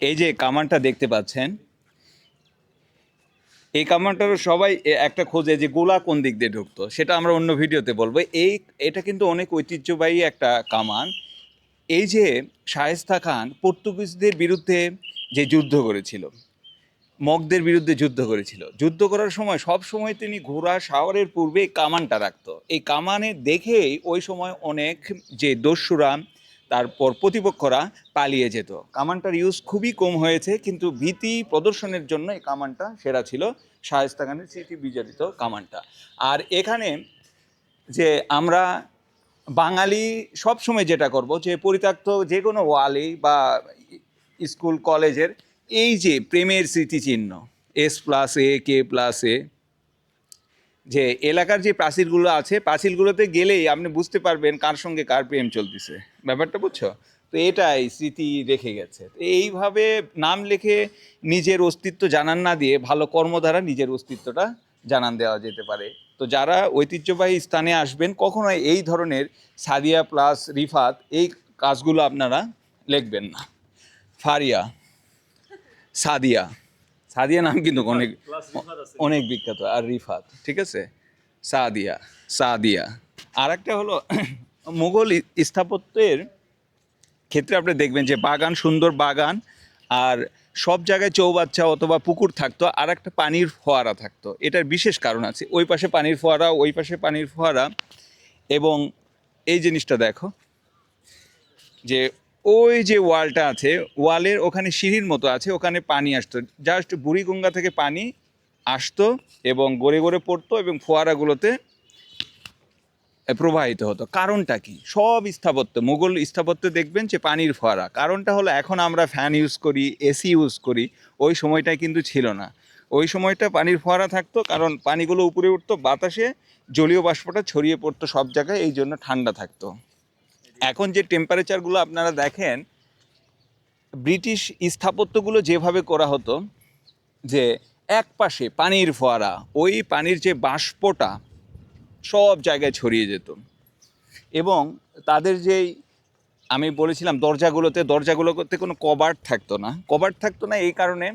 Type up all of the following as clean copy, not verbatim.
এই যে কামানটা দেখতে পাচ্ছেন, এই কামানটারও সবাই একটা খোঁজে যে গোলা কোন দিক দিয়ে ঢুকতো, সেটা আমরা অন্য ভিডিওতে বলবো। এটা কিন্তু অনেক ঐতিহ্যবাহী একটা কামান। এই যে শায়েস্তা খান পর্তুগিজদের বিরুদ্ধে যে যুদ্ধ করেছিল, মগদের বিরুদ্ধে যুদ্ধ করেছিল, যুদ্ধ করার সময় সব সময় তিনি ঘোড়া শাওয়ারের পূর্বে এই কামানটা রাখতো। এই কামানে দেখেই ওই সময় অনেক যে দস্যুরা, তারপর প্রতিপক্ষরা পালিয়ে যেত। কামানটার ইউজ খুবই কম হয়েছে, কিন্তু ভীতি প্রদর্শনের জন্য এই কামানটা সেরা ছিল, শায়েস্তা খানের স্মৃতি বিজড়িত কামানটা। আর এখানে যে আমরা বাঙালি সব সময় যেটা করব, যে পরিত্যক্ত যে কোনো ওয়ালেই বা স্কুল কলেজের এই যে প্রেমের স্মৃতিচিহ্ন S+A K+A, যে এলাকার যে প্রাচীরগুলো আছে, প্রাচীরগুলোতে গেলেই আপনি বুঝতে পারবেন কার সঙ্গে কার প্রেম চলতেছে, ব্যাপারটা বুঝছো? তো এটাই স্মৃতি রেখে গেছে। তো এইভাবে নাম লিখে নিজের অস্তিত্ব জানান না দিয়ে ভালো কর্ম দ্বারা নিজের অস্তিত্বটা জানান দেওয়া যেতে পারে। তো যারা ঐতিহ্যবাহী স্থানে আসবেন, কখনোই এই ধরনের সাদিয়া প্লাস রিফাত এই কাজগুলো আপনারা লিখবেন না। ফারিয়া, সাদিয়া, সাদিয়া নাম কিন্তু অনেক অনেক বিখ্যাত, আর রিফাত, ঠিক আছে, সাদিয়া, সাদিয়া। আর একটা হলো মুঘল স্থাপত্যের ক্ষেত্রে আপনি দেখবেন যে বাগান, সুন্দর বাগান, আর সব জায়গায় চৌবাচ্চা অথবা পুকুর থাকতো, আর একটা পানির ফোয়ারা থাকতো। এটার বিশেষ কারণ আছে, ওই পাশে পানির ফোয়ারা, ওই পাশে পানির ফোয়ারা। এবং এই জিনিসটা দেখো, যে ওই যে ওয়ালটা আছে, ওয়ালের ওখানে সিঁড়ির মতো আছে, ওখানে পানি আসতো, জাস্ট বুড়িগঙ্গা থেকে পানি আসতো এবং গড়ে গড়ে পড়তো এবং ফোয়ারাগুলোতে প্রবাহিত হতো। কারণটা কি? সব স্থাপত্য, মুঘল স্থাপত্য দেখবেন যে পানির ফোয়ারা। কারণটা হলো, এখন আমরা ফ্যান ইউজ করি, এসি ইউজ করি, ওই সময়টায় কিন্তু ছিল না। ওই সময়টা পানির ফোয়ারা থাকতো, কারণ পানিগুলো উপরে উঠতো, বাতাসে জলীয় বাষ্পটা ছড়িয়ে পড়তো সব জায়গায়, এই জন্য ঠান্ডা থাকতো। এখন যে টেম্পারেচারগুলো আপনারা দেখেন, ব্রিটিশ স্থাপত্যগুলো যেভাবে করা হতো, যে এক পাশে পানির ফোয়ারা, ওই পানির যে বাষ্পটা সব জায়গায় ছড়িয়ে যেত। এবং তাদের যেই, আমি বলেছিলাম দরজাগুলোতে কোনো কভার থাকতো না। কভার থাকতো না এই কারণে,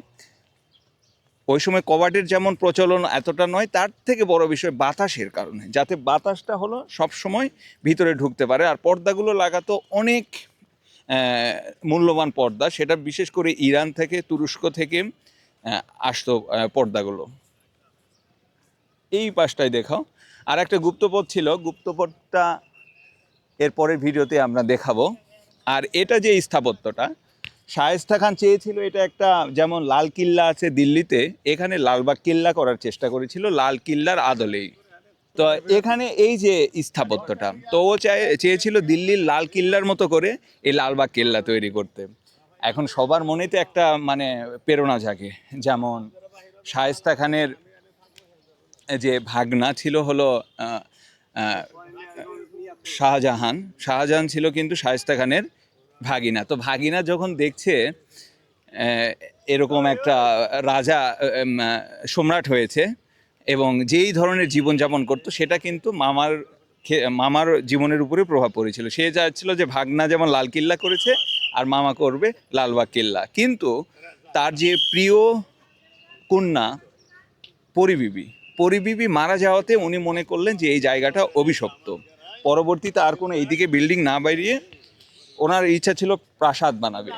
ওই সময় কভারের যেমন প্রচলন এতটা নয়, তার থেকে বড় বিষয় বাতাসের কারণে, যাতে বাতাসটা হলো সব সময় ভিতরে ঢুকতে পারে। আর পর্দাগুলো লাগাতো অনেক মূল্যবান পর্দা, সেটা বিশেষ করে ইরান থেকে, তুরস্ক থেকে আসতো পর্দাগুলো। এই পাশটায় দেখাও, আর একটা গুপ্তপথ ছিল, গুপ্তপথটা এর পরের ভিডিওতে আমরা দেখাবো। আর এটা যে স্থাপত্যটা, শায়েস্তা খান চেয়েছিল এটা একটা, যেমন লাল কিল্লা আছে দিল্লিতে, এখানে লালবাগ কিল্লা করার চেষ্টা করেছিল লাল কিল্লার আদলেই। তো এখানে এই যে স্থাপত্যটা, তো ও চেয়েছিল দিল্লির লাল কিল্লার মতো করে এই লালবাগ কিল্লা তৈরি করতে। এখন সবার মনেতে একটা মানে প্রেরণা জাগে, যেমন শায়েস্তা খানের যে ভাগনা ছিল হলো শাহজাহান, শাহজাহান ছিল কিন্তু শায়েস্তা খানের ভাগিনা। তো ভাগিনা যখন দেখছে এরকম একটা রাজা সম্রাট হয়েছে এবং যেই ধরনের জীবনযাপন করতো, সেটা কিন্তু মামার জীবনের উপরে প্রভাব পড়েছিল। সে চাচ্ছিল যে ভাগনা যেমন লাল কিল্লা করেছে, আর মামা করবে লালবাগ কিল্লা। কিন্তু তার যে প্রিয় কন্যা পরিবিবি, পরিবিবি মারা যাওয়াতে উনি মনে করলেন যে এই জায়গাটা অভিশপ্ত। পরবর্তীতে আর কোনো এইদিকে বিল্ডিং না বাড়িয়ে ওনার ইচ্ছা ছিল প্রাসাদ বানাবে,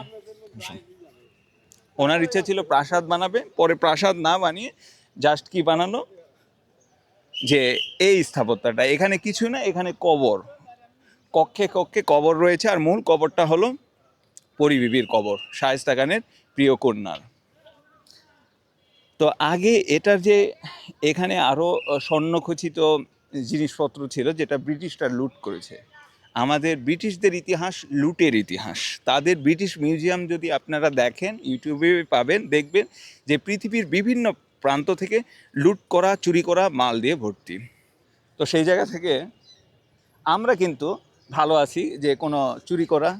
ওনার ইচ্ছা ছিল প্রাসাদ বানাবে। পরে প্রাসাদ না বানিয়ে জাস্ট কি বানানো, যে এই স্থাপত্যটা, এখানে কিছু না, এখানে কবর, কক্ষে কক্ষে কবর রয়েছে, আর মূল কবরটা হলো পরিবিবির কবর, শায়েস্তা খানের প্রিয় কন্যার। তো আগে এটার যে এখানে আরও স্বর্ণখচিত জিনিসপত্র ছিল, যেটা ব্রিটিশরা লুট করেছে। আমাদের ব্রিটিশদের ইতিহাস লুটের ইতিহাস। তাদের ব্রিটিশ মিউজিয়াম যদি আপনারা দেখেন, ইউটিউবে পাবেন, দেখবেন যে পৃথিবীর বিভিন্ন প্রান্ত থেকে লুট করা, চুরি করা মাল দিয়ে ভর্তি। তো সেই জায়গা থেকে আমরা কিন্তু ভালো আছি, যে কোনো চুরি করা,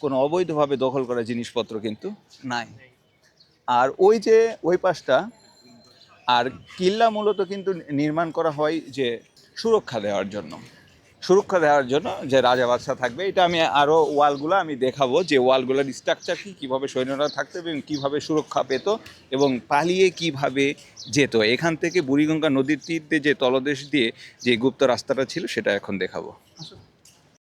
কোনো অবৈধভাবে দখল করা জিনিসপত্র কিন্তু নাই। আর ওই যে ওই পাশটা, আর কিল্লা মূলত কিন্তু নির্মাণ করা হয় যে সুরক্ষা দেওয়ার জন্য। সুরক্ষা দেওয়ার জন্য যে রাজা বাদশাহ থাকবে। এটা আমি আরও ওয়ালগুলো আমি দেখাবো যে ওয়ালগুলোর স্ট্রাকচার কী, কীভাবে সৈন্যরা থাকতো এবং কীভাবে সুরক্ষা পেত এবং পালিয়ে কিভাবে যেত। এখান থেকে বুড়িগঙ্গা নদীর তীর দিয়ে যে তলদেশ দিয়ে যে গুপ্ত রাস্তাটা ছিল সেটা এখন দেখাবো।